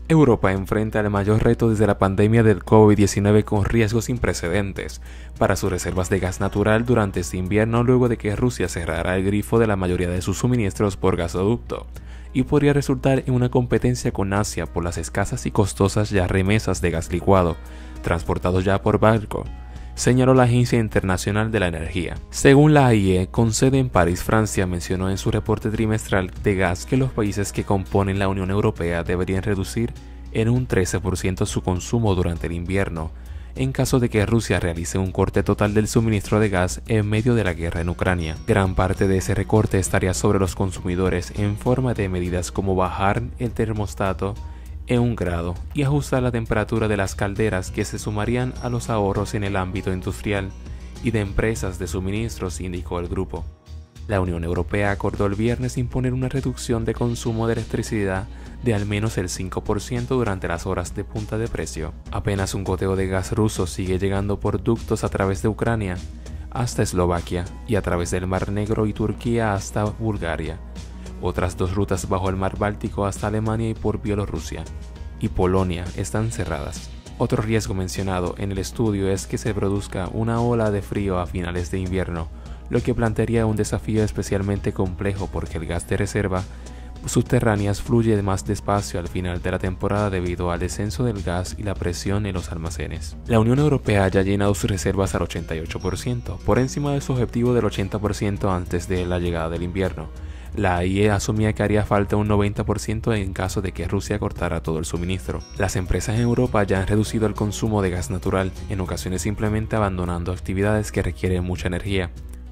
Europa enfrenta el mayor reto desde la pandemia del COVID-19 con riesgos sin precedentes para sus reservas de gas natural durante este invierno luego de que Rusia cerrara el grifo de la mayoría de sus suministros por gasoducto y podría resultar en una competencia con Asia por las escasas y costosas ya remesas de gas licuado, transportados ya por barco, señaló la Agencia Internacional de la Energía. Según la AIE, con sede en París, Francia, mencionó en su reporte trimestral de gas que los países que componen la Unión Europea deberían reducir en un 13% su consumo durante el invierno, en caso de que Rusia realice un corte total del suministro de gas en medio de la guerra en Ucrania. Gran parte de ese recorte estaría sobre los consumidores en forma de medidas como bajar el termostato en 1 grado y ajustar la temperatura de las calderas, que se sumarían a los ahorros en el ámbito industrial y de empresas de suministros, indicó el grupo. La Unión Europea acordó el viernes imponer una reducción de consumo de electricidad de al menos el 5% durante las horas de punta de precio. Apenas un goteo de gas ruso sigue llegando por ductos a través de Ucrania hasta Eslovaquia y a través del Mar Negro y Turquía hasta Bulgaria. Otras 2 rutas bajo el mar Báltico hasta Alemania y por Bielorrusia y Polonia están cerradas. Otro riesgo mencionado en el estudio es que se produzca una ola de frío a finales de invierno, lo que plantearía un desafío especialmente complejo porque el gas de reserva subterráneas fluye más despacio al final de la temporada debido al descenso del gas y la presión en los almacenes. La Unión Europea ya ha llenado sus reservas al 88%, por encima de su objetivo del 80% antes de la llegada del invierno. La AIE asumía que haría falta un 90% en caso de que Rusia cortara todo el suministro. Las empresas en Europa ya han reducido el consumo de gas natural, en ocasiones simplemente abandonando actividades que requieren mucha energía,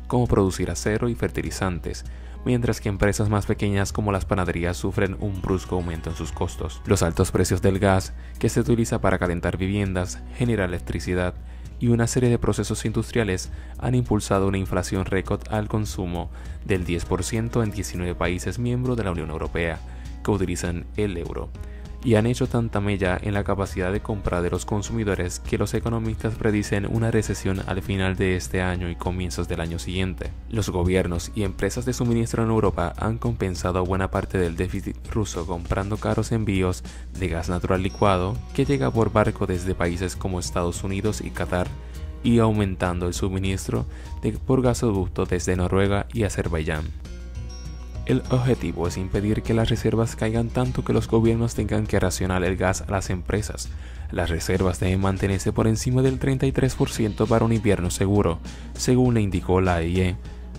como producir acero y fertilizantes, mientras que empresas más pequeñas como las panaderías sufren un brusco aumento en sus costos. Los altos precios del gas, que se utiliza para calentar viviendas, generar electricidad y una serie de procesos industriales, han impulsado una inflación récord al consumo del 10% en 19 países miembros de la Unión Europea que utilizan el euro, y han hecho tanta mella en la capacidad de compra de los consumidores que los economistas predicen una recesión al final de este año y comienzos del año siguiente. Los gobiernos y empresas de suministro en Europa han compensado buena parte del déficit ruso comprando caros envíos de gas natural licuado que llega por barco desde países como Estados Unidos y Qatar, y aumentando el suministro por gasoducto desde Noruega y Azerbaiyán. El objetivo es impedir que las reservas caigan tanto que los gobiernos tengan que racionar el gas a las empresas. Las reservas deben mantenerse por encima del 33% para un invierno seguro, según le indicó la AIE,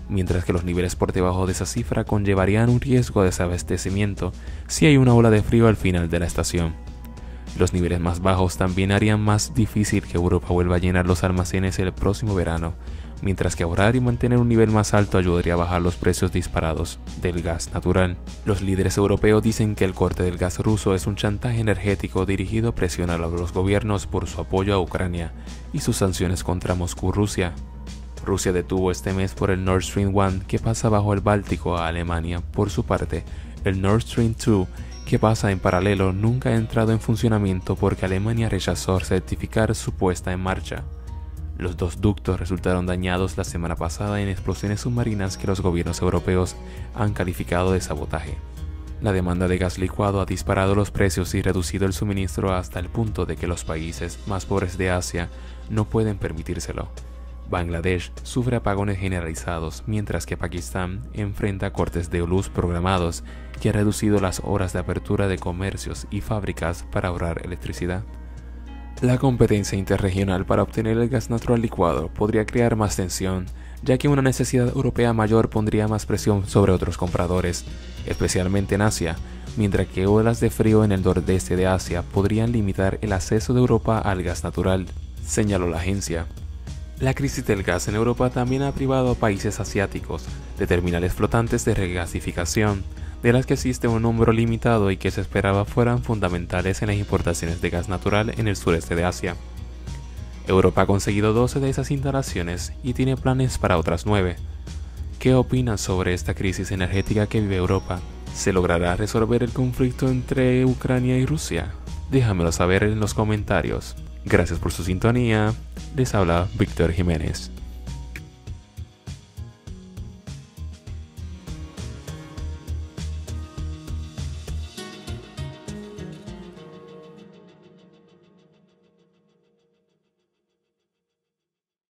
mientras que los niveles por debajo de esa cifra conllevarían un riesgo de desabastecimiento si hay una ola de frío al final de la estación. Los niveles más bajos también harían más difícil que Europa vuelva a llenar los almacenes el próximo verano, mientras que ahorrar y mantener un nivel más alto ayudaría a bajar los precios disparados del gas natural. Los líderes europeos dicen que el corte del gas ruso es un chantaje energético dirigido a presionar a los gobiernos por su apoyo a Ucrania y sus sanciones contra Moscú-Rusia. Rusia detuvo este mes por el Nord Stream 1 que pasa bajo el Báltico a Alemania. Por su parte, el Nord Stream 2 que pasa en paralelo nunca ha entrado en funcionamiento porque Alemania rechazó certificar su puesta en marcha. Los 2 ductos resultaron dañados la semana pasada en explosiones submarinas que los gobiernos europeos han calificado de sabotaje. La demanda de gas licuado ha disparado los precios y reducido el suministro hasta el punto de que los países más pobres de Asia no pueden permitírselo. Bangladesh sufre apagones generalizados, mientras que Pakistán enfrenta cortes de luz programados que han reducido las horas de apertura de comercios y fábricas para ahorrar electricidad. La competencia interregional para obtener el gas natural licuado podría crear más tensión, ya que una necesidad europea mayor pondría más presión sobre otros compradores, especialmente en Asia, mientras que olas de frío en el nordeste de Asia podrían limitar el acceso de Europa al gas natural, señaló la agencia. La crisis del gas en Europa también ha privado a países asiáticos de terminales flotantes de regasificación, de las que existe un número limitado y que se esperaba fueran fundamentales en las importaciones de gas natural en el sureste de Asia. Europa ha conseguido 12 de esas instalaciones y tiene planes para otras 9. ¿Qué opinas sobre esta crisis energética que vive Europa? ¿Se logrará resolver el conflicto entre Ucrania y Rusia? Déjamelo saber en los comentarios. Gracias por su sintonía. Les habla Víctor Jiménez.